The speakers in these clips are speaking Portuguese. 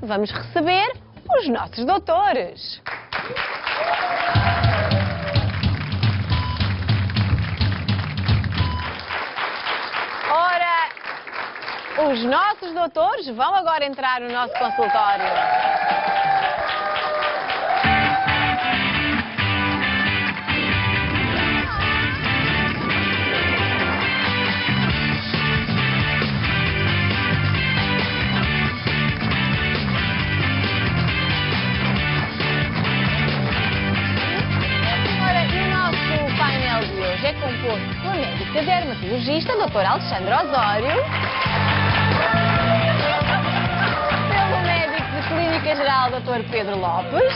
vamos receber os nossos doutores. Ora, os nossos doutores vão agora entrar no nosso consultório. É composto pela médica dermatologista, a doutora Alexandra Osório, pelo médico de Clínica Geral, doutor Pedro Lopes,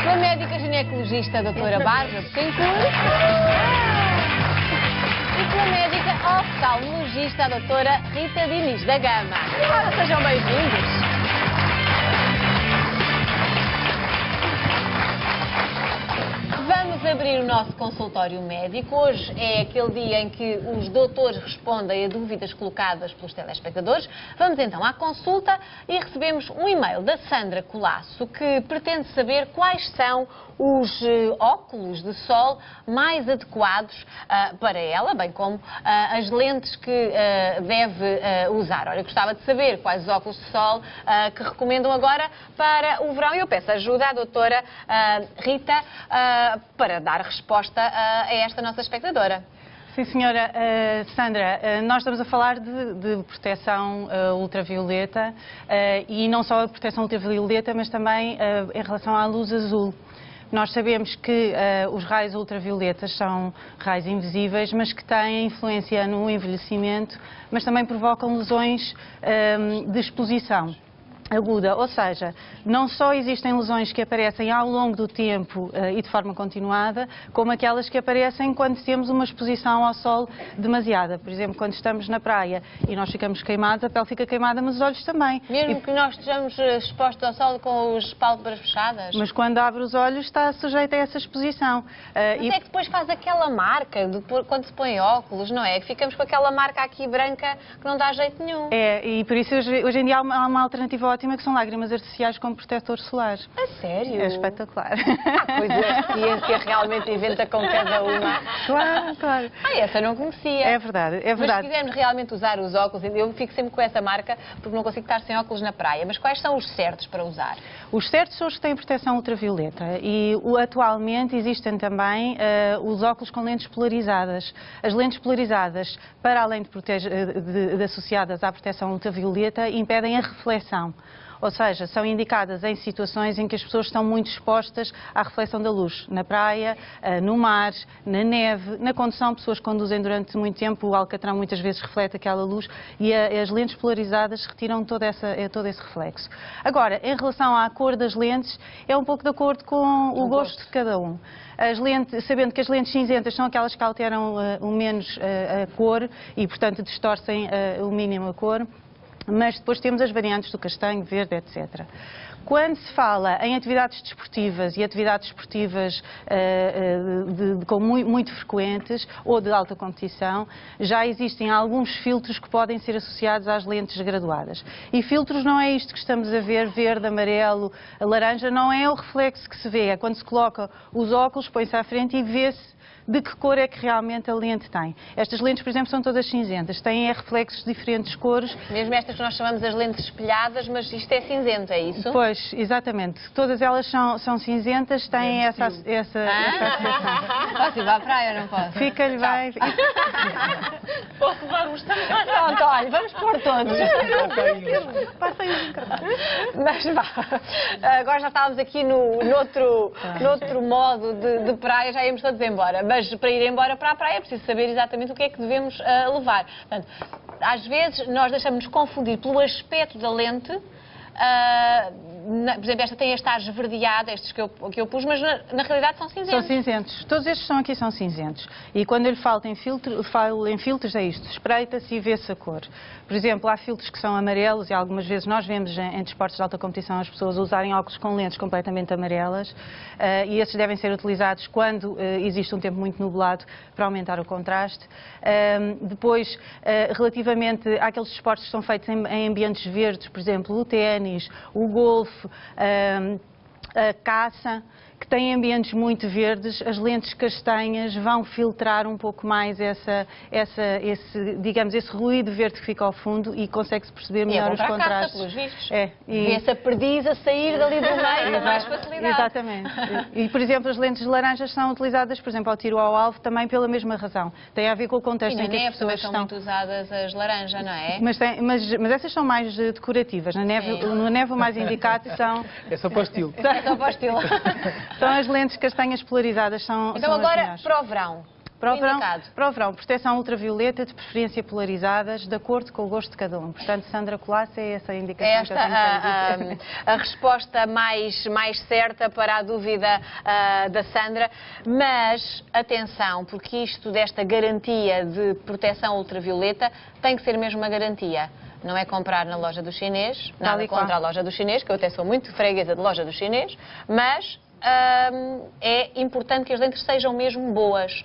pela médica ginecologista, doutora Bárbara Betancourt, e pela médica oftalmologista, a doutora Rita Diniz da Gama. Ora, sejam bem-vindos. Vamos abrir o nosso consultório médico. Hoje é aquele dia em que os doutores respondem a dúvidas colocadas pelos telespectadores. Vamos então à consulta e recebemos um e-mail da Sandra Colasso, que pretende saber quais são os óculos de sol mais adequados para ela, bem como as lentes que deve usar. Olha, eu gostava de saber quais os óculos de sol que recomendam agora para o verão e eu peço ajuda à doutora Rita para dar resposta a esta nossa espectadora. Sim, senhora Sandra, nós estamos a falar de proteção ultravioleta e não só a proteção ultravioleta, mas também em relação à luz azul. Nós sabemos que os raios ultravioletas são raios invisíveis, mas que têm influência no envelhecimento, mas também provocam lesões de exposição aguda, ou seja, não só existem lesões que aparecem ao longo do tempo e de forma continuada, como aquelas que aparecem quando temos uma exposição ao sol demasiada. Por exemplo, quando estamos na praia e nós ficamos queimados, a pele fica queimada, mas os olhos também. Mesmo que nós estejamos expostos ao sol com as pálpebras fechadas? Mas quando abre os olhos está sujeito a essa exposição. Mas é que depois faz aquela marca, quando se põe óculos, não é? Que ficamos com aquela marca aqui branca que não dá jeito nenhum. É, e por isso hoje em dia há uma alternativa ótima que são lágrimas artificiais com protetor solar. A sério? É espetacular. Pois é, a ciência realmente inventa com cada uma. Claro, claro. Essa eu não conhecia. É verdade, é verdade. Mas se quisermos realmente usar os óculos, eu fico sempre com essa marca porque não consigo estar sem óculos na praia. Mas quais são os certos para usar? Os certos são os que têm proteção ultravioleta e atualmente existem também os óculos com lentes polarizadas. As lentes polarizadas, para além de associadas à proteção ultravioleta, impedem a reflexão. Ou seja, são indicadas em situações em que as pessoas estão muito expostas à reflexão da luz. Na praia, no mar, na neve, na condução, pessoas conduzem durante muito tempo, o alcatrão muitas vezes reflete aquela luz e as lentes polarizadas retiram todo esse reflexo. Agora, em relação à cor das lentes, é um pouco de acordo com o gosto de cada um. As lentes, sabendo que as lentes cinzentas são aquelas que alteram o menos a cor e, portanto, distorcem o mínimo a cor. Mas depois temos as variantes do castanho, verde, etc. Quando se fala em atividades desportivas e atividades esportivas muito frequentes ou de alta competição, já existem alguns filtros que podem ser associados às lentes graduadas. E filtros não é isto que estamos a ver, verde, amarelo, laranja, não é o reflexo que se vê, é quando se coloca os óculos, põe-se à frente e vê-se de que cor é que realmente a lente tem. Estas lentes, por exemplo, são todas cinzentas, têm reflexos de diferentes cores. Mesmo estas que nós chamamos as lentes espelhadas, mas isto é cinzento, é isso? Pois, exatamente. Todas elas são cinzentas, têm essa associação. Posso ir para a praia ou não posso? Fica-lhe bem. Posso levar uns também? Pronto, olha, vamos pôr todos. Mas vá, agora já estávamos aqui noutro modo de praia, já íamos todos embora. Mas para ir embora para a praia é preciso saber exatamente o que é que devemos levar. Portanto, às vezes nós deixamos-nos confundir pelo aspecto da lente, por exemplo, esta tem esta esverdeada, estes que eu pus, mas na realidade são cinzentos. São cinzentos. Todos estes que estão aqui são cinzentos. E quando eu lhe falo em filtros é isto, espreita-se e vê-se a cor. Por exemplo, há filtros que são amarelos e algumas vezes nós vemos em desportos de alta competição as pessoas usarem óculos com lentes completamente amarelas e esses devem ser utilizados quando existe um tempo muito nublado para aumentar o contraste. Depois, relativamente àqueles desportos que são feitos em ambientes verdes, por exemplo, o ténis, o golfe, a caça, que têm ambientes muito verdes, as lentes castanhas vão filtrar um pouco mais esse ruído verde que fica ao fundo e consegue-se perceber melhor os contrastes. Pelos vistos. Vê-se a perdiz a sair dali do meio com mais facilidade. Exatamente. E, por exemplo, as lentes laranjas são utilizadas, por exemplo, ao tiro ao alvo, também pela mesma razão. Tem a ver com o contexto em que as pessoas estão. São muito usadas as laranjas, não é? Mas essas são mais decorativas. Na neve o mais indicado são... É só para o estilo. É só para o estilo. São as lentes castanhas polarizadas. Então agora para o verão. Para o verão, proteção ultravioleta, de preferência polarizadas, de acordo com o gosto de cada um. Portanto, Sandra Colasso, é essa a indicação que eu tenho para dizer. A resposta mais certa para a dúvida da Sandra. Mas, atenção, porque isto desta garantia de proteção ultravioleta tem que ser mesmo uma garantia. Não é comprar na loja do chinês, nada contra a loja do chinês, que eu até sou muito freguesa de loja do chinês, mas é importante que as lentes sejam mesmo boas.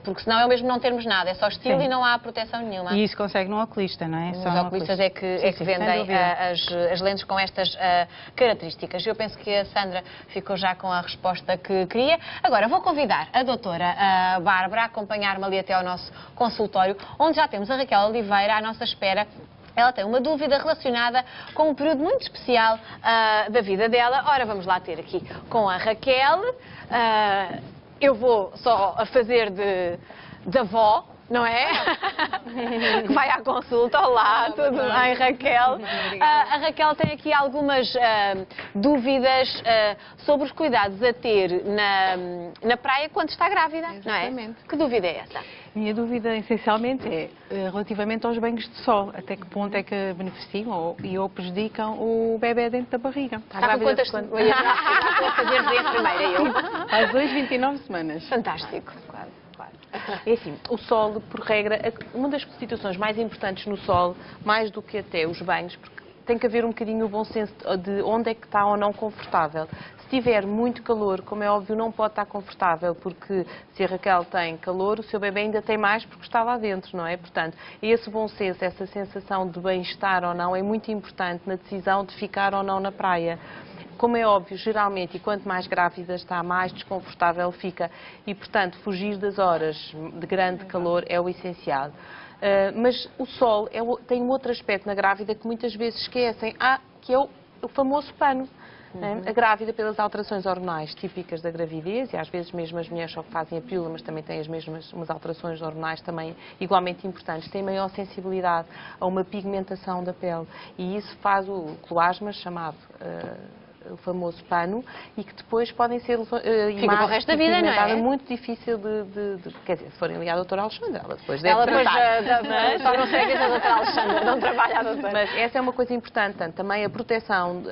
Porque senão é o mesmo não termos nada, é só estilo e não há proteção nenhuma. E isso consegue no oculista, não é? Os oculistas é que vendem as lentes com estas características. Eu penso que a Sandra ficou já com a resposta que queria. Agora vou convidar a doutora Bárbara a acompanhar-me ali até ao nosso consultório, onde já temos a Raquel Oliveira à nossa espera. Ela tem uma dúvida relacionada com um período muito especial da vida dela. Ora, vamos lá ter aqui com a Raquel. Eu vou só a fazer de avó, não é? Que vai à consulta. Olá, tudo bem, Raquel? A Raquel tem aqui algumas dúvidas sobre os cuidados a ter na praia quando está grávida, não é? Que dúvida é essa? Minha dúvida, essencialmente, é relativamente aos banhos de sol. Até que ponto é que beneficiam ou prejudicam o bebê dentro da barriga? Está com quantas... Estou a fazer de enfermeira, eu. Às 29 semanas. Fantástico. Claro. É assim, o sol, por regra, uma das situações mais importantes no sol, mais do que até os banhos, porque tem que haver um bocadinho o bom senso de onde é que está ou não confortável. Se tiver muito calor, como é óbvio, não pode estar confortável, porque se a Raquel tem calor, o seu bebê ainda tem mais porque está lá dentro, não é? Portanto, esse bom senso, essa sensação de bem-estar ou não, é muito importante na decisão de ficar ou não na praia. Como é óbvio, geralmente, e quanto mais grávida está, mais desconfortável fica e, portanto, fugir das horas de grande calor é o essencial. Mas o sol tem um outro aspecto na grávida que muitas vezes esquecem, que é o famoso pano. A grávida, pelas alterações hormonais típicas da gravidez, e às vezes mesmo as mulheres só que fazem a pílula, mas também têm as mesmas umas alterações hormonais também igualmente importantes, têm maior sensibilidade a uma pigmentação da pele. E isso faz o colasma, chamado o famoso pano, e que depois podem ser fica para o resto da vida, não é? Muito difícil quer dizer, se forem ligar à doutora Alexandra, ela depois só não sei que a doutora Alexandra não trabalha a doutora. Mas essa é uma coisa importante, tanto também a proteção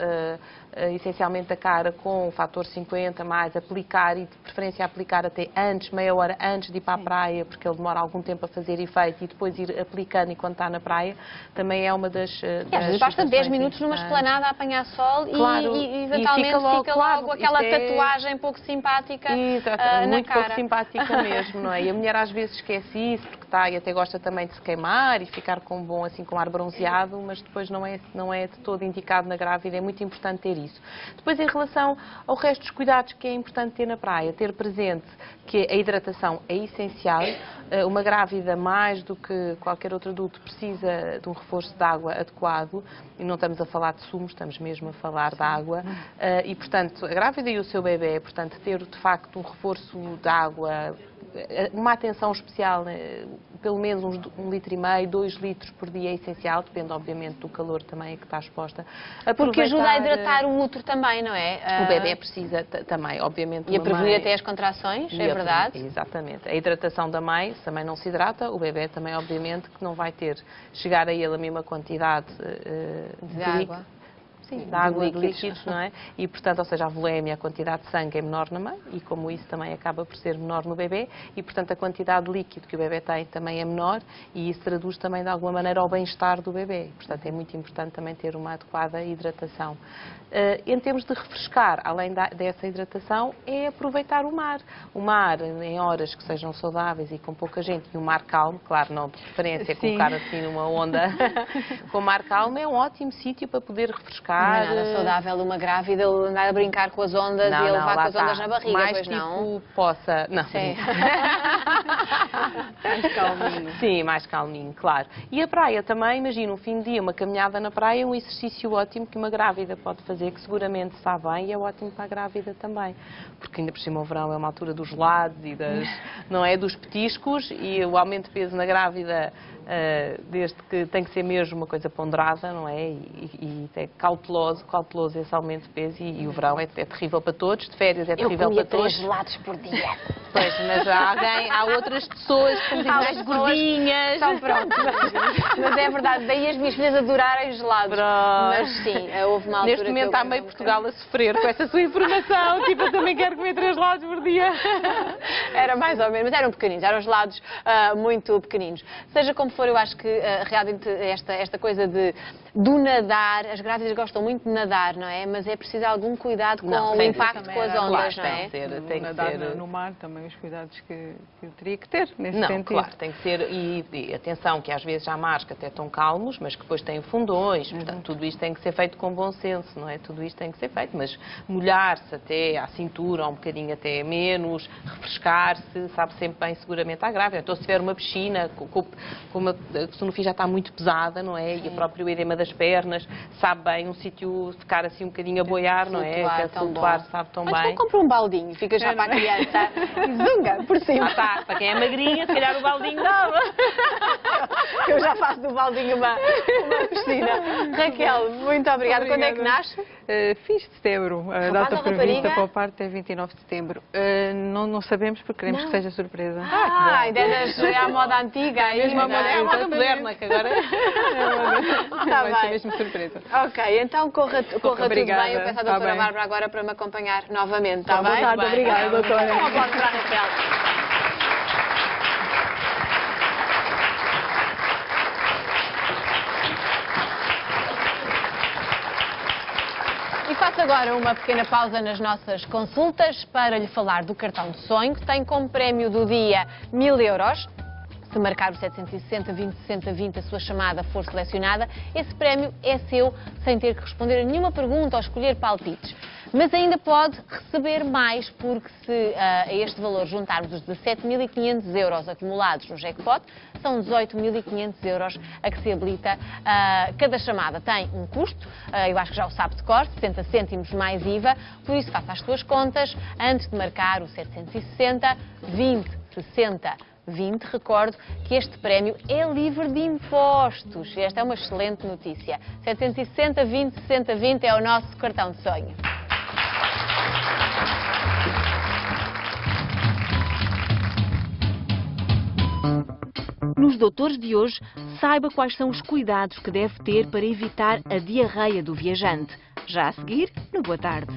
essencialmente da cara com o fator 50 mais, aplicar e de preferência aplicar até antes, meia hora antes de ir para a praia, porque ele demora algum tempo a fazer efeito, e depois ir aplicando enquanto está na praia, também é uma das às vezes basta 10 minutos numa esplanada a apanhar sol e eventualmente fica logo aquela tatuagem pouco simpática muito na cara. pouco simpática mesmo, não é? E a mulher às vezes esquece isso, porque está e até gosta também de se queimar e ficar com bom, assim, com ar bronzeado, mas depois não é de todo indicado na grávida, é muito importante ter isso. Depois, em relação ao resto dos cuidados que é importante ter na praia, ter presente que a hidratação é essencial. Uma grávida, mais do que qualquer outro adulto, precisa de um reforço de água adequado, e não estamos a falar de sumos, estamos mesmo a falar de água, e, portanto, a grávida e o seu bebê, portanto, ter, de facto, um reforço de água, uma atenção especial, pelo menos 1,5 litro, 2 litros por dia é essencial, depende obviamente do calor também a que está exposta. Porque ajuda a hidratar o útero também, não é? O bebê precisa também, obviamente. E a prevenir até as contrações, é verdade? Exatamente. A hidratação da mãe, se a mãe não se hidrata, o bebê também obviamente que não vai chegar a ele a mesma quantidade de água. Sim, da água de líquidos, não é? E, portanto, ou seja, a volémia, a quantidade de sangue é menor na mãe e, como isso, também acaba por ser menor no bebê e, portanto, a quantidade de líquido que o bebê tem também é menor e isso traduz também, de alguma maneira, ao bem-estar do bebê. Portanto, é muito importante também ter uma adequada hidratação. Em termos de refrescar, além dessa hidratação, é aproveitar o mar. O mar, em horas que sejam saudáveis e com pouca gente, e o mar calmo, claro, não de preferência colocar assim numa onda, com o mar calmo é um ótimo sítio para poder refrescar. Não é nada saudável uma grávida andar a brincar com as ondas e a levar com as ondas na barriga, mais pois tipo não? possa... Não. Sim. Mais calminho. Sim, mais calminho, claro. E a praia também, imagina, um fim de dia, uma caminhada na praia é um exercício ótimo que uma grávida pode fazer, que seguramente está bem e é ótimo para a grávida também. Porque ainda por cima o verão é uma altura dos gelados e não é, dos petiscos e o aumento de peso na grávida, desde que tem que ser mesmo uma coisa ponderada, não é? E é cauteloso esse aumento de peso e o verão é terrível para todos, de férias é terrível para todos. 3 gelados por dia. Pois, mas há outras pessoas que são mais gordinhas. São pronto. Mas é verdade, daí as minhas filhas adorarem gelados. Mas sim, houve uma altura. Neste momento está meio Portugal a sofrer com essa sua informação. Tipo, eu também quero comer 3 gelados por dia. Era mais ou menos, mas eram pequeninos, eram gelados muito pequeninos. Seja como for, eu acho que realmente esta coisa do nadar, as grávidas gostam muito de nadar, não é? Mas é preciso algum cuidado com o impacto com as ondas, não é? Tem que nadar ser no mar também os cuidados que eu teria que ter nesse não, sentido. claro, tem que ser, e atenção, que às vezes há mares que até estão calmos, mas que depois têm fundões, portanto, tudo isto tem que ser feito com bom senso, não é? Tudo isto tem que ser feito, mas molhar-se até à cintura, um bocadinho até menos, refrescar-se, sabe sempre bem seguramente à grávida. Então, se tiver uma piscina, se no fim já está muito pesada, não é? E o próprio edema das pernas, sabe bem, um sítio ficar assim um bocadinho a boiar, não é? Que a flutuar sabe tão bem. Mas não compra um baldinho, fica já para a criança e zunga por cima. Está, para quem é magrinha, se calhar o baldinho dava. Eu já faço do baldinho uma piscina. Raquel, muito obrigada. Quando é que nasce? Fins de setembro. A Rapaz data ou prevista rapariga? para o parto é 29 de setembro. Não sabemos porque queremos que seja surpresa. Ainda é a moda antiga. É mesmo a moda, É a moda exatamente. moderna, que agora... Tá Vai ser bem. mesmo surpresa. Ok, então corra tudo Obrigada. bem. Eu peço à Tá doutora bem. Bárbara agora para me acompanhar novamente, está Boa bem? tarde, obrigada, doutora. Um aplauso para a Raquel. E faço agora uma pequena pausa nas nossas consultas para lhe falar do cartão de sonho, que tem como prémio do dia 1000 euros. Se marcar o 760 20 60 20, a sua chamada for selecionada, esse prémio é seu, sem ter que responder a nenhuma pergunta ou escolher palpites. Mas ainda pode receber mais, porque se a este valor juntarmos os 17.500 euros acumulados no jackpot, são 18.500 euros a que se habilita. Cada chamada tem um custo, eu acho que já o sabe de cor, 60 cêntimos mais IVA, por isso faça as suas contas antes de marcar o 760 20 60 20. Recordo que este prémio é livre de impostos. Esta é uma excelente notícia. 760 20 60 20 é o nosso cartão de sonho. Nos Doutores de hoje, saiba quais são os cuidados que deve ter para evitar a diarreia do viajante. Já a seguir, no Boa Tarde.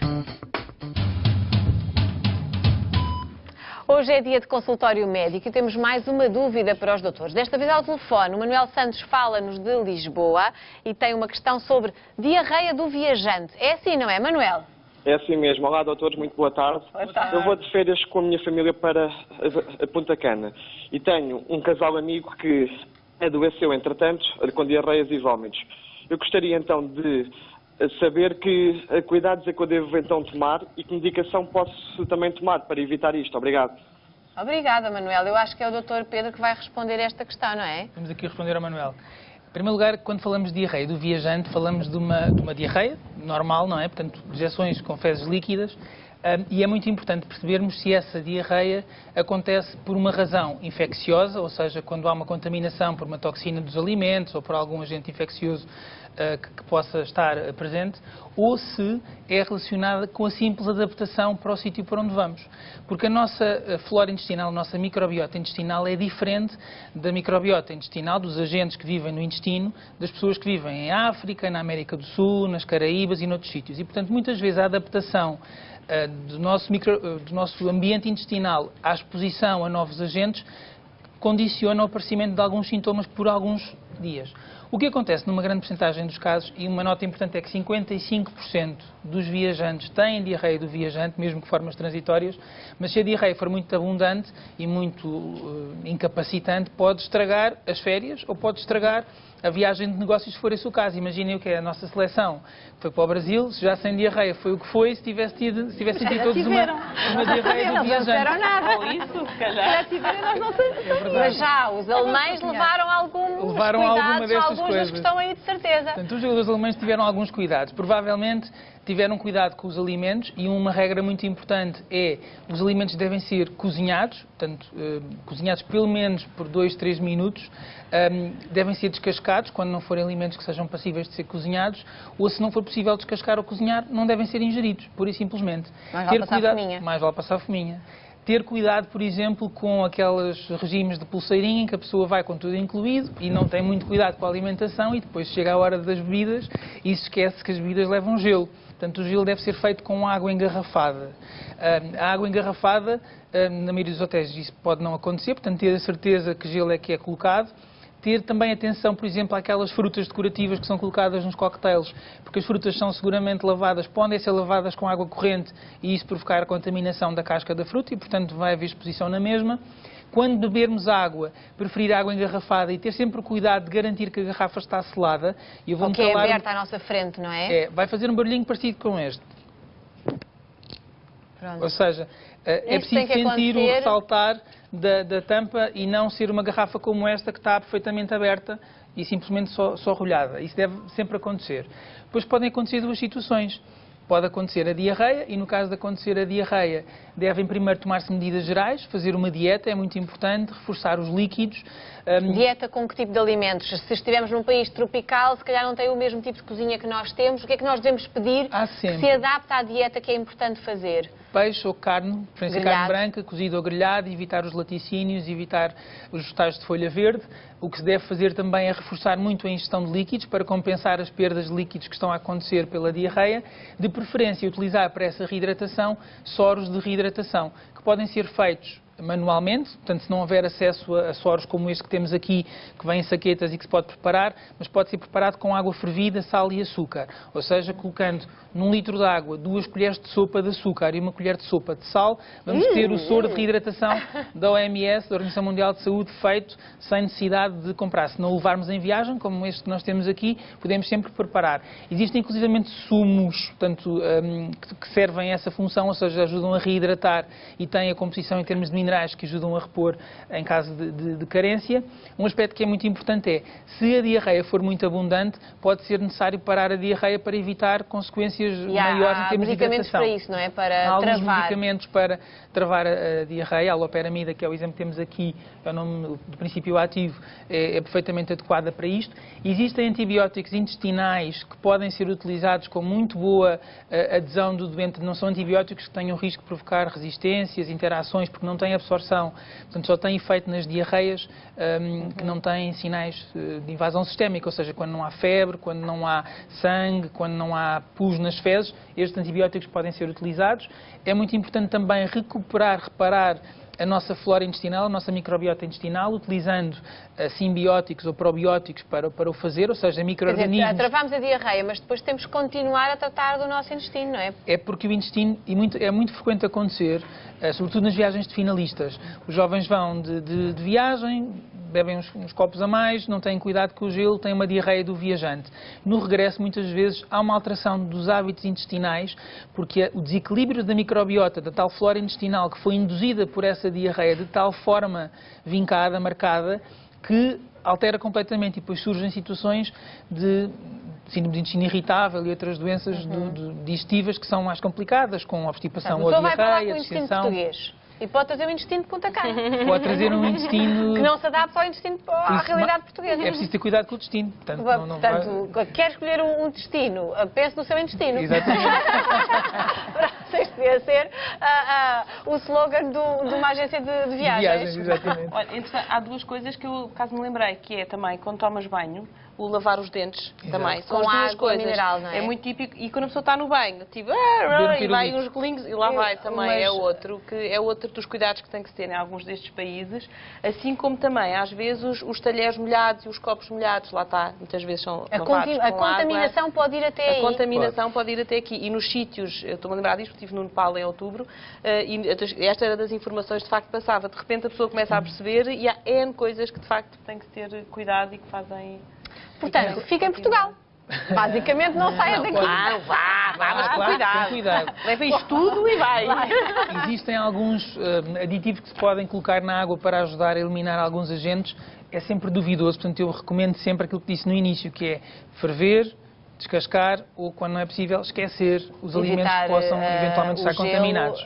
Hoje é dia de consultório médico e temos mais uma dúvida para os doutores. Desta vez ao telefone, o Manuel Santos fala-nos de Lisboa e tem uma questão sobre diarreia do viajante. É assim, não é, Manuel? É assim mesmo. Olá, doutores, muito boa tarde. Eu vou de férias com a minha família para a Punta Cana e tenho um casal amigo que adoeceu, entretanto, com diarreias e vómitos. Eu gostaria então de saber que cuidados é que eu devo então tomar e que medicação posso também tomar para evitar isto. Obrigado. Obrigada, Manuel. Eu acho que é o doutor Pedro que vai responder esta questão, não é? Vamos aqui responder ao Manuel. Em primeiro lugar, quando falamos de diarreia do viajante, falamos de uma diarreia normal, não é? Portanto, dejeções com fezes líquidas. E é muito importante percebermos se essa diarreia acontece por uma razão infecciosa, ou seja, quando há uma contaminação por uma toxina dos alimentos ou por algum agente infeccioso que possa estar presente, ou se é relacionada com a simples adaptação para o sítio para onde vamos. Porque a nossa flora intestinal, a nossa microbiota intestinal é diferente da microbiota intestinal dos agentes que vivem no intestino, das pessoas que vivem em África, na América do Sul, nas Caraíbas e noutros sítios. E, portanto, muitas vezes a adaptação do nosso ambiente intestinal à exposição a novos agentes condiciona o aparecimento de alguns sintomas por alguns dias. O que acontece numa grande porcentagem dos casos, e uma nota importante é que 55% dos viajantes têm diarreia do viajante, mesmo que formas transitórias, mas se a diarreia for muito abundante e muito incapacitante, pode estragar as férias ou pode estragar a viagem de negócios, se for esse o caso. Imaginem o que é a nossa seleção. Foi para o Brasil, se já sem diarreia foi o que foi, se tivessem tido todos uma diarreia do viajante. Não fizeram nada. Ou isso, se calhar. Já tiveram, nós não sabemos. Mas já, os alemães levaram alguns cuidados, alguns das que estão aí de certeza. Portanto, os jogadores alemães tiveram alguns cuidados. Provavelmente tiveram cuidado com os alimentos e uma regra muito importante é os alimentos devem ser cozinhados, portanto, cozinhados pelo menos por 2-3 minutos, devem ser descascados quando não forem alimentos que sejam passíveis de ser cozinhados, ou se não for possível descascar ou cozinhar, não devem ser ingeridos, pura e simplesmente. Mais vale passar fominha. Mais vale passar fominha. Ter cuidado, por exemplo, com aqueles regimes de pulseirinha em que a pessoa vai com tudo incluído e não tem muito cuidado com a alimentação e depois chega a hora das bebidas e se esquece que as bebidas levam gelo. Portanto, o gelo deve ser feito com água engarrafada. A água engarrafada, na maioria dos hotéis isso pode não acontecer, portanto, ter a certeza que gelo é que é colocado. Ter também atenção, por exemplo, àquelas frutas decorativas que são colocadas nos cocktails, porque as frutas são seguramente lavadas, podem ser lavadas com água corrente e isso provocar a contaminação da casca da fruta e, portanto, vai haver exposição na mesma. Quando bebermos água, preferir água engarrafada e ter sempre o cuidado de garantir que a garrafa está selada. Ou que é aberta à nossa frente, não é? Vai fazer um barulhinho parecido com este. Pronto. Ou seja, é preciso sentir o ressaltar da tampa e não ser uma garrafa como esta que está perfeitamente aberta e simplesmente só rolhada. Isso deve sempre acontecer. Depois podem acontecer duas situações. Pode acontecer a diarreia e, no caso de acontecer a diarreia, devem primeiro tomar-se medidas gerais, fazer uma dieta, é muito importante, reforçar os líquidos. Dieta com que tipo de alimentos? Se estivermos num país tropical, se calhar não tem o mesmo tipo de cozinha que nós temos, o que é que nós devemos pedir que se adapte à dieta que é importante fazer? Peixe ou carne, preferência carne branca, cozido ou grelhado, evitar os laticínios, evitar os vegetais de folha verde. O que se deve fazer também é reforçar muito a ingestão de líquidos para compensar as perdas de líquidos que estão a acontecer pela diarreia. De preferência, utilizar para essa reidratação soros de reidratação, que podem ser feitos manualmente, portanto, se não houver acesso a soros como este que temos aqui, que vem em saquetas e que se pode preparar, mas pode ser preparado com água fervida, sal e açúcar. Ou seja, colocando num litro de água 2 colheres de sopa de açúcar e 1 colher de sopa de sal, vamos ter o soro de reidratação da OMS, da Organização Mundial de Saúde, feito sem necessidade de comprar. Se não o levarmos em viagem, como este que nós temos aqui, podemos sempre preparar. Existem inclusivamente sumos, portanto, que servem a essa função, ou seja, ajudam a reidratar e têm a composição em termos de minerais que ajudam a repor em caso de carência. Um aspecto que é muito importante é, se a diarreia for muito abundante, pode ser necessário parar a diarreia para evitar consequências maiores em termos de hidratação. Há medicamentos para isso, não é? Para há alguns travar. medicamentos para travar a diarreia. A aloperamida, que é o exemplo que temos aqui, é o nome do princípio ativo, é perfeitamente adequada para isto. Existem antibióticos intestinais que podem ser utilizados com muito boa adesão do doente. Não são antibióticos que tenham risco de provocar resistências, interações, porque não têm absorção. Portanto, só têm efeito nas diarreias que não têm sinais de invasão sistémica, ou seja, quando não há febre, quando não há sangue, quando não há pus nas fezes, estes antibióticos podem ser utilizados. É muito importante também reparar a nossa flora intestinal, a nossa microbiota intestinal, utilizando simbióticos ou probióticos para o fazer, ou seja, micro-organismos. Quer dizer, travamos a diarreia, mas depois temos que continuar a tratar do nosso intestino, não é? É porque o intestino, é muito frequente acontecer, sobretudo nas viagens de finalistas. Os jovens vão de viagem, bebem uns copos a mais, não têm cuidado com o gelo, têm uma diarreia do viajante. No regresso, muitas vezes, há uma alteração dos hábitos intestinais, porque o desequilíbrio da microbiota, da tal flora intestinal que foi induzida por essa diarreia de tal forma vincada, marcada, que altera completamente e depois surgem situações de síndrome de intestino irritável e outras doenças digestivas que são mais complicadas, com obstipação ou Então vai falar com diarreia, o intestino distensão. português. E pode trazer um intestino de Punta Cana. Pode trazer um intestino... Que não se adapta ao intestino, à realidade portuguesa. É preciso ter cuidado com o intestino. Portanto, Portanto, quer escolher um intestino, pense no seu intestino. Exatamente. Vocês devia ser o slogan de uma agência de viagens. Exatamente. Olha, há duas coisas que eu, caso me lembrei, que é também quando tomas banho, o lavar os dentes também. São Com as duas água coisas. mineral, não é? É muito típico. E quando a pessoa está no banho, tipo, e vai uns golinhos, e lá vai também. Mas... É outro dos cuidados que tem que se ter em alguns destes países. Assim como também, às vezes, os talheres molhados e os copos molhados, lá está, muitas vezes são lavados A com contaminação água. pode ir até aí. A contaminação pode ir até aqui. E nos sítios, eu estou-me a lembrar disto, porque estive no Nepal em outubro, e esta era das informações que de facto passava. De repente a pessoa começa a perceber e há N coisas que de facto tem que ter cuidado e que fazem... Portanto, fica em Portugal. Basicamente não saia daqui. Vá, mas com Claro, cuidado. Leva isto tudo e vai. Existem alguns aditivos que se podem colocar na água para ajudar a eliminar alguns agentes. É sempre duvidoso, portanto eu recomendo sempre aquilo que disse no início, que é ferver, descascar ou, quando não é possível, esquecer os alimentos que possam eventualmente estar contaminados.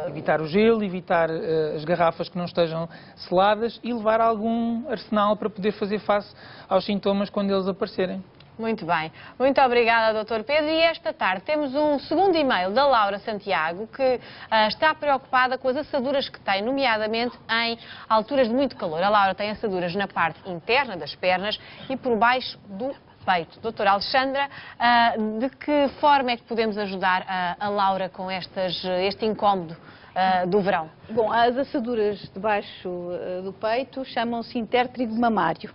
Evitar o gelo, evitar as garrafas que não estejam seladas e levar algum arsenal para poder fazer face aos sintomas quando eles aparecerem. Muito bem. Muito obrigada, Dr. Pedro. E esta tarde temos um segundo e-mail da Laura Santiago, que está preocupada com as assaduras que tem, nomeadamente em alturas de muito calor. A Laura tem assaduras na parte interna das pernas e por baixo do peito. Doutora Alexandra, de que forma é que podemos ajudar a Laura com este incómodo do verão? Bom, as assaduras debaixo do peito chamam-se intértrigo mamário.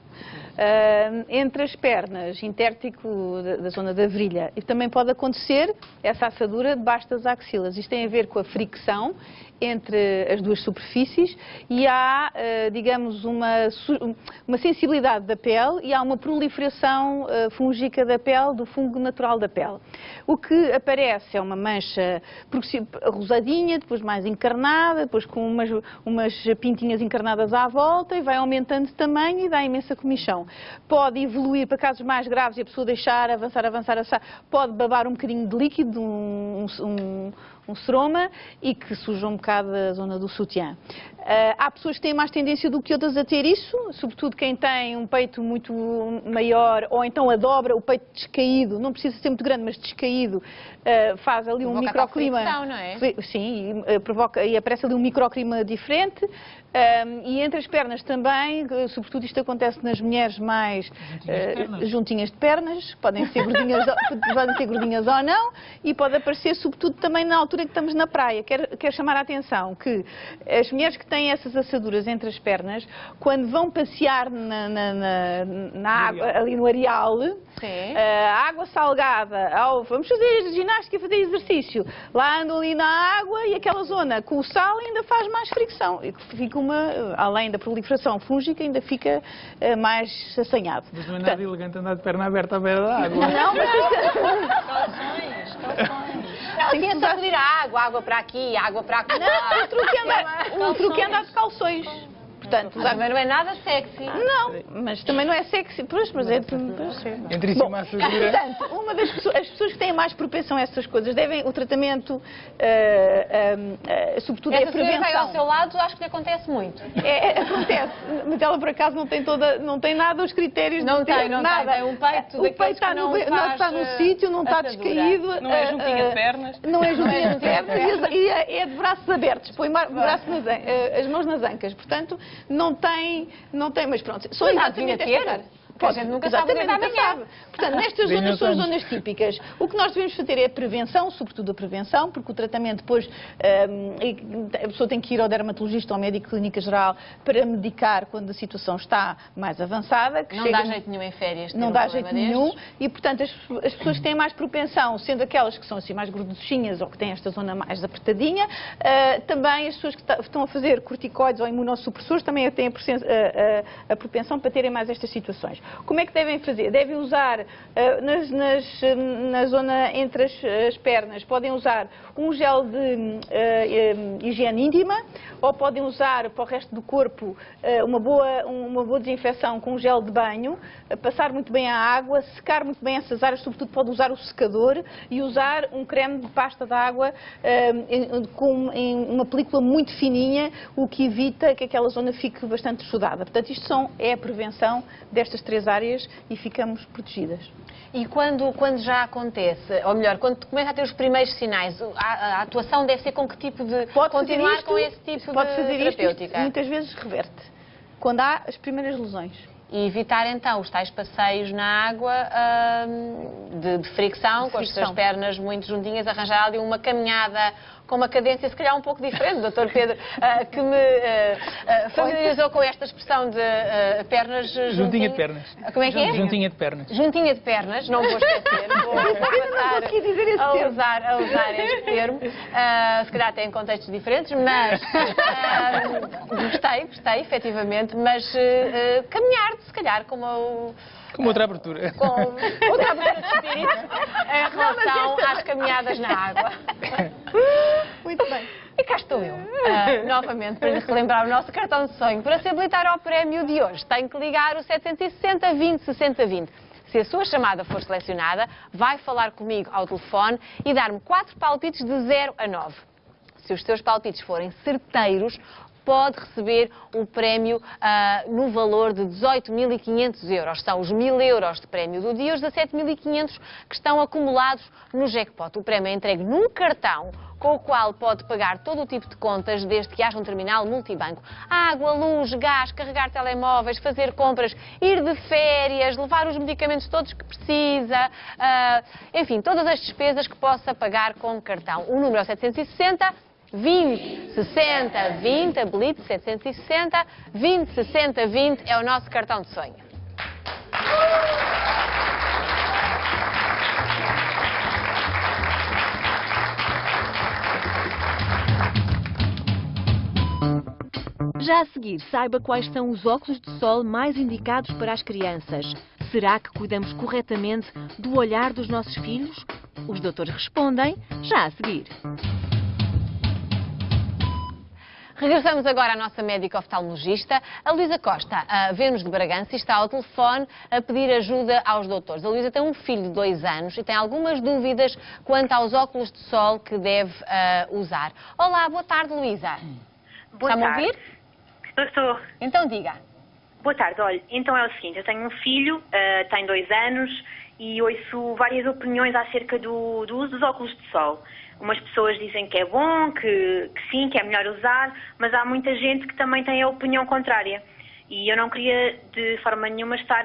Entre as pernas, intértico da zona da virilha. E também pode acontecer essa assadura debaixo das axilas. Isto tem a ver com a fricção entre as duas superfícies e há, digamos, uma sensibilidade da pele e há uma proliferação fúngica da pele, do fungo natural da pele. O que aparece é uma mancha rosadinha, depois mais encarnada, depois com umas pintinhas encarnadas à volta e vai aumentando de tamanho e dá imensa comichão. Pode evoluir para casos mais graves e a pessoa deixar avançar, pode babar um bocadinho de líquido, um seroma e que suja um bocado a zona do sutiã. Há pessoas que têm mais tendência do que outras a ter isso, sobretudo quem tem um peito muito maior ou então a dobra, o peito descaído, não precisa ser muito grande, mas descaído, faz ali um microclima. Fricção, não é? Sim, provoca, e aparece ali um microclima diferente. E entre as pernas também, sobretudo isto acontece nas mulheres mais juntinhas de pernas, podem ser gordinhas ou não, e pode aparecer sobretudo também na altura que estamos na praia. Quero chamar a atenção que as mulheres que têm essas assaduras entre as pernas, quando vão passear na água, ali no areal, a água salgada, vamos fazer ginástica, fazer exercício, lá andam ali na água e aquela zona com o sal ainda faz mais fricção, e fica além da proliferação fúngica, ainda fica mais assanhado. Mas não é nada elegante andar de perna aberta à beira da água. Não, Tem que sacudir a água para aqui, água para cá. Não, o truque é andar de calções. Portanto, também não é nada sexy. Não, mas também não é sexy. Pois, mas é... Entre isso e uma assadura... Portanto, as pessoas que têm mais propensão a essas coisas devem... O tratamento, sobretudo, é a prevenção. Essa ao seu lado, acho que lhe acontece muito. Acontece. Mas ela, por acaso, não tem nada os critérios não de tem, nada. Tem um peito o peito está no sítio, não está descaído. Não é juntinha de pernas. Não é juntinha de pernas e é de braços abertos. Põe as mãos nas ancas. Portanto, não tem, mas pronto. Só exatamente esta A gente nunca sabe o dia da manhã. Portanto, nestas zonas são as zonas típicas. O que nós devemos fazer é a prevenção, sobretudo a prevenção, porque o tratamento depois, a pessoa tem que ir ao dermatologista ou ao médico de clínica geral para medicar quando a situação está mais avançada. Não dá jeito nenhum em férias. Não dá jeito nenhum. E, portanto, as pessoas que têm mais propensão, sendo aquelas que são assim mais gorduchinhas ou que têm esta zona mais apertadinha, também as pessoas que estão a fazer corticoides ou imunossupressores também têm a propensão para terem mais estas situações. Como é que devem fazer? Devem usar na zona entre as pernas, podem usar um gel de higiene íntima, ou podem usar para o resto do corpo uma boa desinfecção com um gel de banho, passar muito bem a água, secar muito bem essas áreas, sobretudo pode usar o secador e usar um creme de pasta de água em uma película muito fininha, o que evita que aquela zona fique bastante sudada. Portanto, isto é a prevenção destas 3 áreas e ficamos protegidas. E quando já acontece, ou melhor, quando começa a ter os primeiros sinais, a atuação deve ser com que tipo de... continuar com esse tipo de terapêutica? Isto muitas vezes reverte, quando há as primeiras lesões. E evitar então os tais passeios na água de fricção, com as suas pernas muito juntinhas, arranjar ali uma caminhada com uma cadência se calhar um pouco diferente. O Dr. Pedro, que me familiarizou com esta expressão de pernas juntinhas. Juntinha de pernas. Como é que é? Juntinha de pernas. Juntinha de pernas, não vou esquecer. Vou passar a usar este termo. Se calhar até em contextos diferentes, mas gostei, efetivamente, mas caminhar, se calhar, como outra abertura. Com outra abertura de espírito em relação às caminhadas na água. Muito bem. E cá estou eu, novamente, para lhe relembrar o nosso cartão de sonho. Para se habilitar ao prémio de hoje, tem que ligar o 760 20 60 20. Se a sua chamada for selecionada, vai falar comigo ao telefone e dar-me 4 palpites de 0 a 9. Se os seus palpites forem certeiros, pode receber o prémio no valor de 18.500 euros. São os 1.000 euros de prémio do dia, os 17.500 que estão acumulados no jackpot. O prémio é entregue num cartão com o qual pode pagar todo o tipo de contas, desde que haja um terminal multibanco. Água, luz, gás, carregar telemóveis, fazer compras, ir de férias, levar os medicamentos todos que precisa, enfim, todas as despesas que possa pagar com cartão. O número é 760 20 60 20, habilite 760 20 60 20 é o nosso cartão de sonho. Já a seguir, saiba quais são os óculos de sol mais indicados para as crianças. Será que cuidamos corretamente do olhar dos nossos filhos? Os doutores respondem já a seguir. Regressamos agora à nossa médica oftalmologista, a Luísa Costa, vê-nos de Bragança e está ao telefone a pedir ajuda aos doutores. A Luísa tem um filho de 2 anos e tem algumas dúvidas quanto aos óculos de sol que deve usar. Olá, boa tarde, Luísa. Boa tarde. Está-me a ouvir? Estou. Então diga. Boa tarde, olha, então é o seguinte, eu tenho um filho, tem 2 anos e ouço várias opiniões acerca do uso dos óculos de sol. Umas pessoas dizem que é bom, que sim, que é melhor usar, mas há muita gente que também tem a opinião contrária. E eu não queria de forma nenhuma estar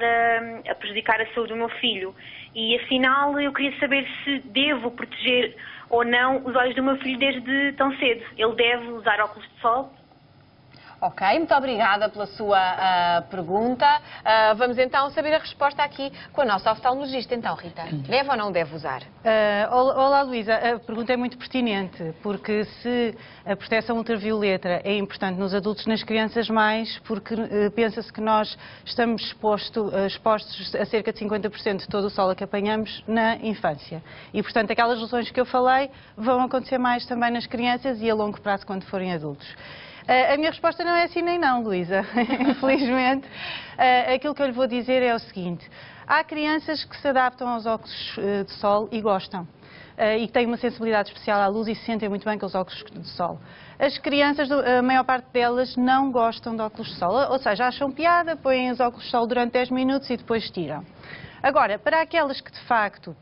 a prejudicar a saúde do meu filho. E afinal eu queria saber se devo proteger ou não os olhos do meu filho desde tão cedo. Ele deve usar óculos de sol? Ok, muito obrigada pela sua pergunta. Vamos então saber a resposta aqui com a nossa oftalmologista. Então, Rita, deve ou não deve usar? Olá, Luísa. A pergunta é muito pertinente, porque se a proteção ultravioleta é importante nos adultos, nas crianças mais, porque pensa-se que nós estamos expostos a cerca de 50% de todo o sol que apanhamos na infância. E, portanto, aquelas lesões que eu falei vão acontecer mais também nas crianças e a longo prazo quando forem adultos. A minha resposta não é sim nem não, Luísa. Infelizmente, aquilo que eu lhe vou dizer é o seguinte. Há crianças que se adaptam aos óculos de sol e gostam. E que têm uma sensibilidade especial à luz e se sentem muito bem com os óculos de sol. As crianças, a maior parte delas, não gostam de óculos de sol. Ou seja, acham piada, põem os óculos de sol durante 10 minutos e depois tiram. Agora, para aquelas que de facto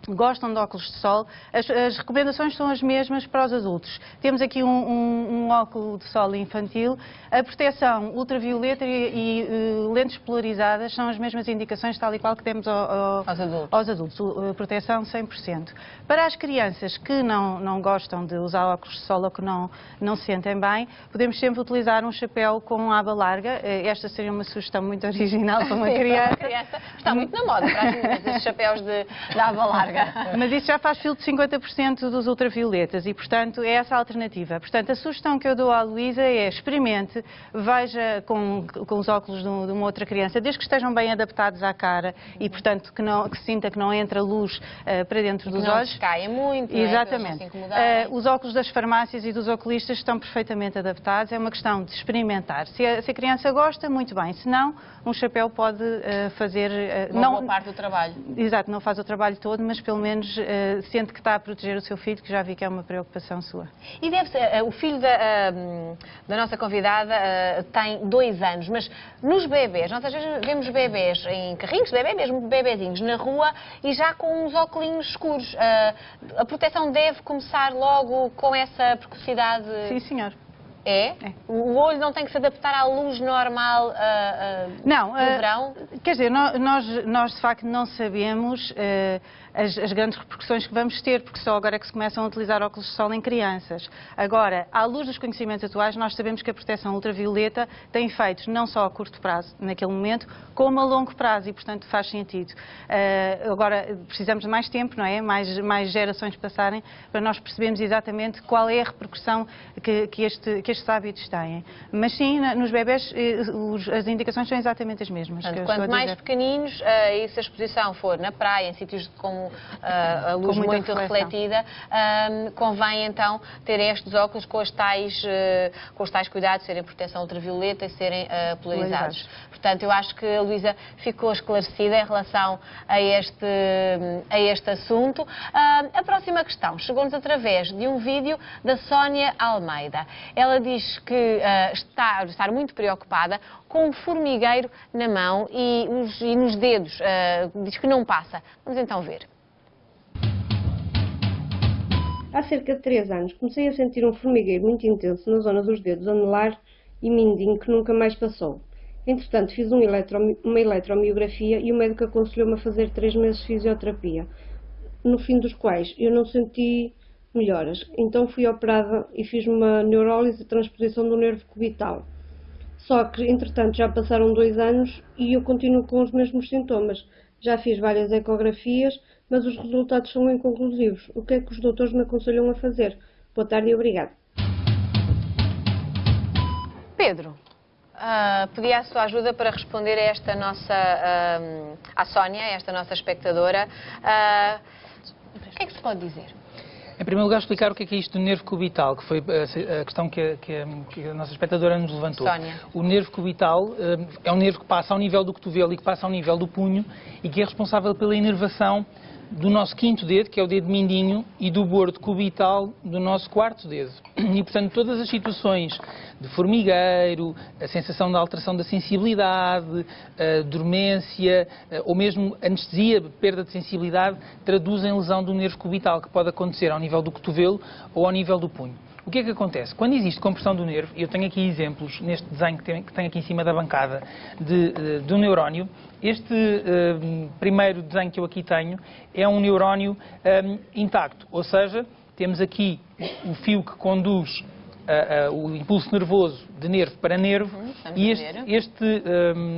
gostam de óculos de sol, as recomendações são as mesmas para os adultos. Temos aqui um óculo de sol infantil, a proteção ultravioleta e lentes polarizadas são as mesmas indicações tal e qual que temos aos adultos. Proteção 100%. Para as crianças que não gostam de usar óculos de sol ou que não se sentem bem, podemos sempre utilizar um chapéu com aba larga. Esta seria uma sugestão muito original para uma criança. Está muito na moda para as meninas, esses chapéus de aba larga. Mas isso já faz filtro de 50% dos ultravioletas e, portanto, é essa a alternativa. Portanto, a sugestão que eu dou à Luísa é experimente, veja com os óculos de uma outra criança, desde que estejam bem adaptados à cara e, portanto, que sinta que não entra luz para dentro dos olhos. Não caia muito, exatamente. Não é? Os óculos das farmácias e dos oculistas estão perfeitamente adaptados, é uma questão de experimentar. Se a criança gosta, muito bem, se não, um chapéu pode fazer... Uma boa parte do trabalho. Exato, não faz o trabalho todo, mas pelo menos sente que está a proteger o seu filho, que já vi que é uma preocupação sua. E deve ser, o filho da nossa convidada tem 2 anos, mas nos bebés, nós às vezes vemos bebés em carrinhos de bebê, mesmo bebezinhos, na rua e já com uns óculos escuros. A proteção deve começar logo com essa precocidade? Sim, senhor. É? O olho não tem que se adaptar à luz normal não, no verão? Quer dizer, nós de facto não sabemos as grandes repercussões que vamos ter, porque só agora é que se começam a utilizar óculos de sol em crianças. Agora, à luz dos conhecimentos atuais, nós sabemos que a proteção ultravioleta tem efeitos não só a curto prazo, naquele momento, como a longo prazo e, portanto, faz sentido. Agora, precisamos de mais tempo, não é? Mais gerações passarem, para nós percebermos exatamente qual é a repercussão que estes hábitos têm. Mas sim, nos bebés, as indicações são exatamente as mesmas. Portanto, quanto mais pequeninos, e se a exposição for na praia, em sítios com a luz muito refletida, convém então ter estes óculos com os tais cuidados, serem proteção ultravioleta e serem polarizados. Portanto, eu acho que a Luísa ficou esclarecida em relação a este assunto. A próxima questão chegou-nos através de um vídeo da Sónia Almeida. Ela diz que está muito preocupada com um formigueiro na mão e nos dedos. Diz que não passa. Vamos então ver. Há cerca de 3 anos comecei a sentir um formigueiro muito intenso na zona dos dedos anelar e mindinho que nunca mais passou. Entretanto, fiz uma eletromiografia e o médico aconselhou-me a fazer 3 meses de fisioterapia, no fim dos quais eu não senti melhoras. Então fui operada e fiz uma neurólise e transposição do nervo cubital. Só que, entretanto, já passaram 2 anos e eu continuo com os mesmos sintomas. Já fiz várias ecografias, mas os resultados são inconclusivos. O que é que os doutores me aconselham a fazer? Boa tarde e obrigado. Pedro, pedi a sua ajuda para responder a esta nossa, à Sónia, esta nossa espectadora. O que é que se pode dizer? Em primeiro lugar, explicar o que é isto do nervo cubital, que foi a questão que a nossa espectadora nos levantou. Sónia. O nervo cubital é um nervo que passa ao nível do cotovelo e que passa ao nível do punho e que é responsável pela inervação do nosso 5º dedo, que é o dedo mindinho, e do bordo cubital do nosso 4º dedo. E, portanto, todas as situações de formigueiro, a sensação de alteração da sensibilidade, dormência ou mesmo anestesia, perda de sensibilidade, traduzem lesão do nervo cubital, que pode acontecer ao nível do cotovelo ou ao nível do punho. O que é que acontece? Quando existe compressão do nervo, e eu tenho aqui exemplos neste desenho que tenho aqui em cima da bancada do neurónio, este primeiro desenho que eu aqui tenho é um neurónio intacto, ou seja, temos aqui o fio que conduz o impulso nervoso de nervo para nervo e este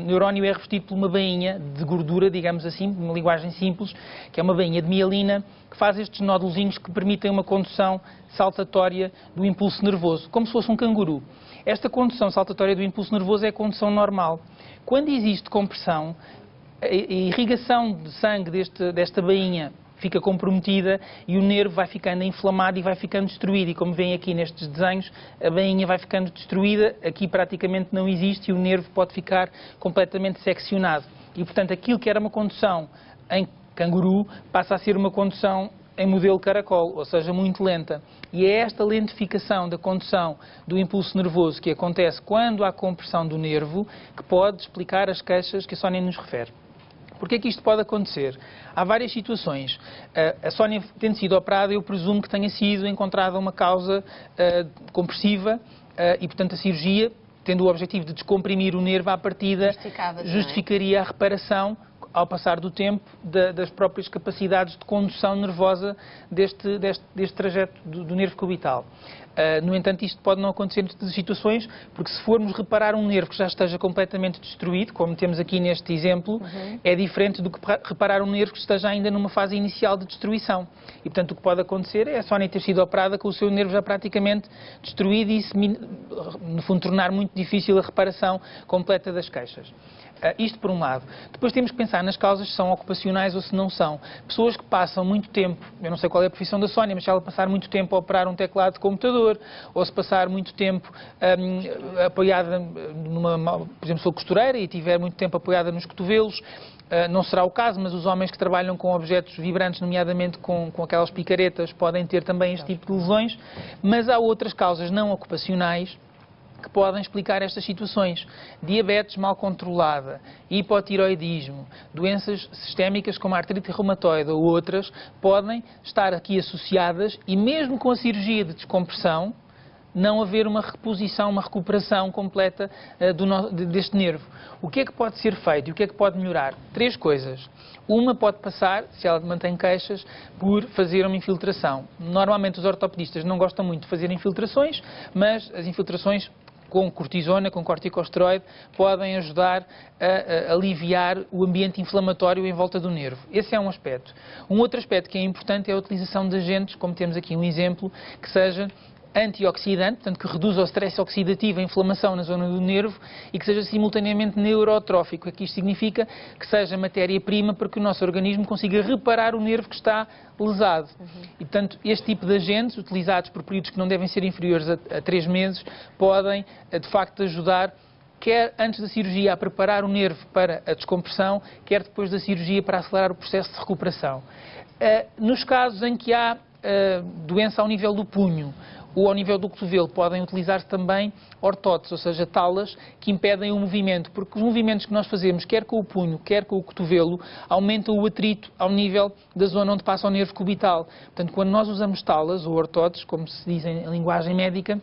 neurónio é revestido por uma bainha de gordura, digamos assim, uma linguagem simples, que é uma bainha de mielina que faz estes nódulozinhos que permitem uma condução saltatória do impulso nervoso, como se fosse um canguru. Esta condução saltatória do impulso nervoso é a condução normal. Quando existe compressão, a irrigação de sangue desta bainha fica comprometida e o nervo vai ficando inflamado e vai ficando destruído. E como veem aqui nestes desenhos, a bainha vai ficando destruída, aqui praticamente não existe e o nervo pode ficar completamente seccionado. E, portanto, aquilo que era uma condução em canguru passa a ser uma condução em modelo caracol, ou seja, muito lenta. E é esta lentificação da condução do impulso nervoso que acontece quando há compressão do nervo que pode explicar as queixas que a Sónia nos refere. Porquê é que isto pode acontecer? Há várias situações. A Sónia, tendo sido operada, eu presumo que tenha sido encontrada uma causa compressiva e, portanto, a cirurgia, tendo o objetivo de descomprimir o nervo à partida, justificaria a reparação ao passar do tempo, das próprias capacidades de condução nervosa deste trajeto do nervo cubital. No entanto, isto pode não acontecer nestas situações, porque se formos reparar um nervo que já esteja completamente destruído, como temos aqui neste exemplo, é diferente do que reparar um nervo que esteja ainda numa fase inicial de destruição. E, portanto, o que pode acontecer é a Sónia ter sido operada com o seu nervo já praticamente destruído e isso, no fundo, tornar muito difícil a reparação completa das queixas. Isto por um lado. Depois temos que pensar nas causas se são ocupacionais ou se não são. Pessoas que passam muito tempo, eu não sei qual é a profissão da Sónia, mas se ela passar muito tempo a operar um teclado de computador, ou se passar muito tempo apoiada por exemplo, sou costureira e tiver muito tempo apoiada nos cotovelos, não será o caso, mas os homens que trabalham com objetos vibrantes, nomeadamente com aquelas picaretas, podem ter também este tipo de lesões, mas há outras causas não ocupacionais que podem explicar estas situações. Diabetes mal controlada, hipotiroidismo, doenças sistémicas como a artrite reumatoide ou outras podem estar aqui associadas e mesmo com a cirurgia de descompressão não haver uma reposição, uma recuperação completa deste nervo. O que é que pode ser feito e o que é que pode melhorar? 3 coisas. Uma pode passar, se ela mantém queixas, por fazer uma infiltração. Normalmente os ortopedistas não gostam muito de fazer infiltrações, mas as infiltrações com cortisona, com corticosteroide, podem ajudar a aliviar o ambiente inflamatório em volta do nervo. Esse é um aspecto. Um outro aspecto que é importante é a utilização de agentes, como temos aqui um exemplo, que seja antioxidante, portanto que reduza o stress oxidativo, a inflamação na zona do nervo e que seja simultaneamente neurotrófico. Aqui isto significa que seja matéria-prima para que o nosso organismo consiga reparar o nervo que está lesado. E, portanto, este tipo de agentes, utilizados por períodos que não devem ser inferiores a 3 meses, podem, de facto, ajudar quer antes da cirurgia a preparar o nervo para a descompressão, quer depois da cirurgia para acelerar o processo de recuperação. Nos casos em que há doença ao nível do punho ou ao nível do cotovelo, podem utilizar-se também ortóteses, ou seja, talas que impedem o movimento, porque os movimentos que nós fazemos, quer com o punho, quer com o cotovelo, aumentam o atrito ao nível da zona onde passa o nervo cubital. Portanto, quando nós usamos talas ou ortóteses, como se diz em linguagem médica,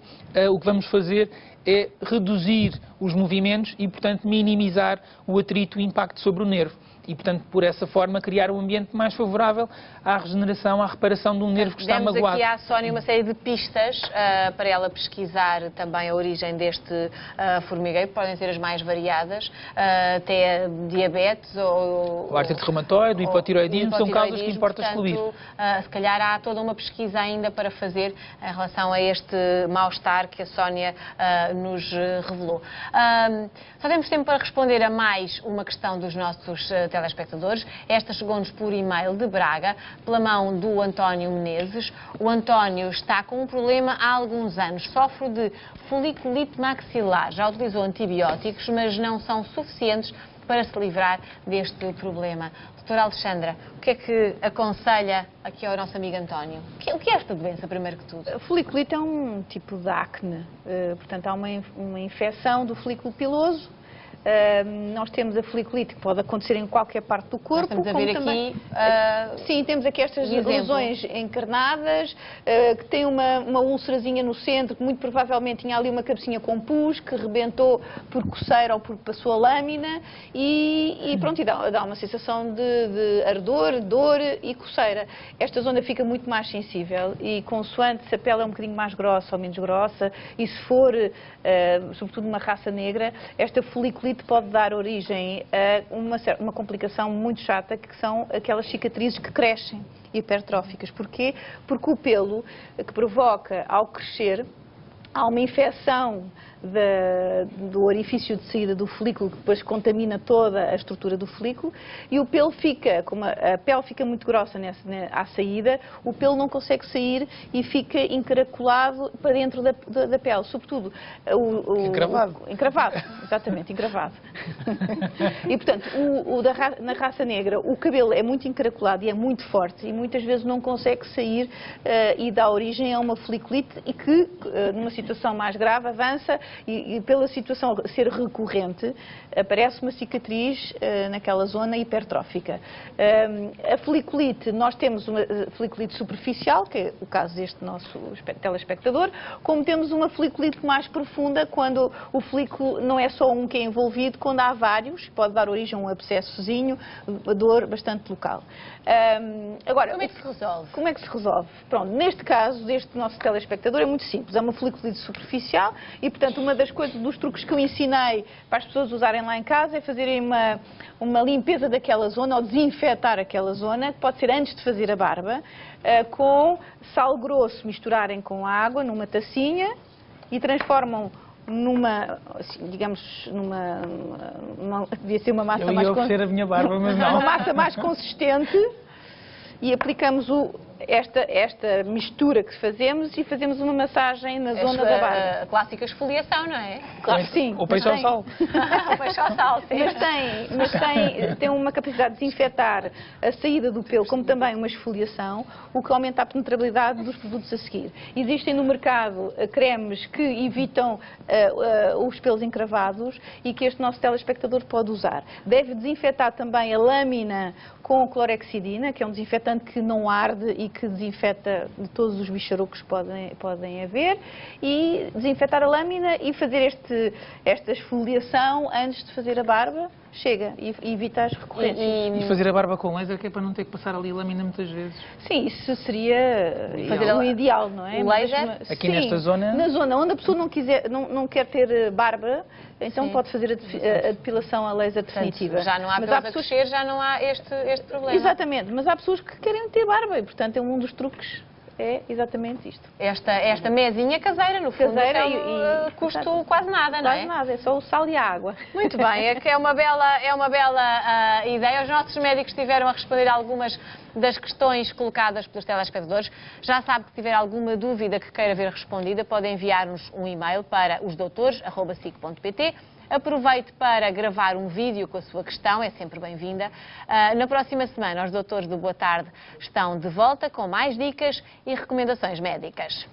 o que vamos fazer é reduzir os movimentos e, portanto, minimizar o atrito e o impacto sobre o nervo. E, portanto, por essa forma, criar um ambiente mais favorável à regeneração, à reparação de um nervo que está magoado. Demos aqui à Sónia uma série de pistas para ela pesquisar também a origem deste formigueiro, podem ser as mais variadas, até diabetes ou... O artrite reumatoide, o hipotiroidismo, são causas que importa excluir. Se calhar há toda uma pesquisa ainda para fazer em relação a este mal-estar que a Sónia nos revelou. Só temos tempo para responder a mais uma questão dos nossos telespectadores. Esta chegou-nos por e-mail de Braga, pela mão do António Menezes. O António está com um problema há alguns anos. Sofre de foliculite maxilar. Já utilizou antibióticos, mas não são suficientes para se livrar deste problema. Doutora Alexandra, o que é que aconselha aqui ao nosso amigo António? O que é esta doença, primeiro que tudo? A foliculite é um tipo de acne. Portanto, há uma infecção do folículo piloso. Nós temos a foliculite que pode acontecer em qualquer parte do corpo. Nós estamos a ver também, aqui... sim, temos aqui estas lesões encarnadas, que tem uma úlcerazinha no centro, que muito provavelmente tinha ali uma cabecinha com pus, que rebentou por coceira ou por passou a lâmina e pronto, e dá uma sensação de ardor, dor e coceira. Esta zona fica muito mais sensível e consoante se a pele é um bocadinho mais grossa ou menos grossa e se for, sobretudo uma raça negra, esta foliculite pode dar origem a uma complicação muito chata, que são aquelas cicatrizes que crescem, hipertróficas. Porquê? Porque o pelo que provoca, ao crescer, há uma infecção do orifício de saída do folículo, que depois contamina toda a estrutura do folículo, e o pelo fica, como a pele fica muito grossa à saída, o pelo não consegue sair e fica encaracolado para dentro da pele, sobretudo encravado. Encravado, exatamente, encravado. E portanto, na raça negra, o cabelo é muito encaracolado e é muito forte e muitas vezes não consegue sair e dá origem a uma foliculite e que, numa situação situação mais grave avança e pela situação ser recorrente, aparece uma cicatriz naquela zona hipertrófica. A foliculite, nós temos uma foliculite superficial, que é o caso deste nosso telespectador, como temos uma foliculite mais profunda, quando o folículo não é só um que é envolvido, quando há vários, pode dar origem a um abscessozinho, uma dor bastante local. Agora, como é que se resolve? Como é que se resolve? Pronto, neste caso, deste nosso telespectador, é muito simples. É uma foliculite superficial e, portanto, uma das coisas, dos truques que eu ensinei para as pessoas usarem lá em casa é fazerem uma limpeza daquela zona ou desinfetar aquela zona, que pode ser antes de fazer a barba, com sal grosso, misturarem com água numa tacinha e transformam numa, assim, digamos, devia ser uma massa eu mais ia oferecer a minha barba, mas não. uma massa mais consistente e aplicamos esta mistura que fazemos e fazemos uma massagem na zona da barba. A clássica esfoliação, não é? Claro que sim. O peixe ao sal. O peixe ao sal, sim. Mas tem uma capacidade de desinfetar a saída do pelo, como também uma esfoliação, o que aumenta a penetrabilidade dos produtos a seguir. Existem no mercado cremes que evitam os pelos encravados e que este nosso telespectador pode usar. Deve desinfetar também a lâmina com clorexidina, que é um desinfetante que não arde e que desinfeta de todos os bicharucos que podem haver, e desinfetar a lâmina e fazer esta esfoliação antes de fazer a barba, chega, e evita as recorrências. E fazer a barba com laser, que é para não ter que passar ali a lâmina muitas vezes. Sim, isso seria o ideal, não é? O laser? Aqui sim, nesta zona? Na zona onde a pessoa não quer ter barba, então sim, pode fazer a depilação a laser definitiva. Portanto, já não há pelos a crescer, já não há este problema. Exatamente, mas há pessoas que querem ter barba e, portanto, é um dos truques. É exatamente isto. Esta mesinha caseira, no fundo, e custo quase nada, não é? Quase nada, é só o sal e a água. Muito bem, é que é uma bela ideia. Os nossos médicos estiveram a responder a algumas das questões colocadas pelos telespectadores. Já sabe que se tiver alguma dúvida que queira ver respondida, pode enviar-nos um e-mail para osdoutores@sic.pt. Aproveite para gravar um vídeo com a sua questão, é sempre bem-vinda. Na próxima semana, os doutores do Boa Tarde estão de volta com mais dicas e recomendações médicas.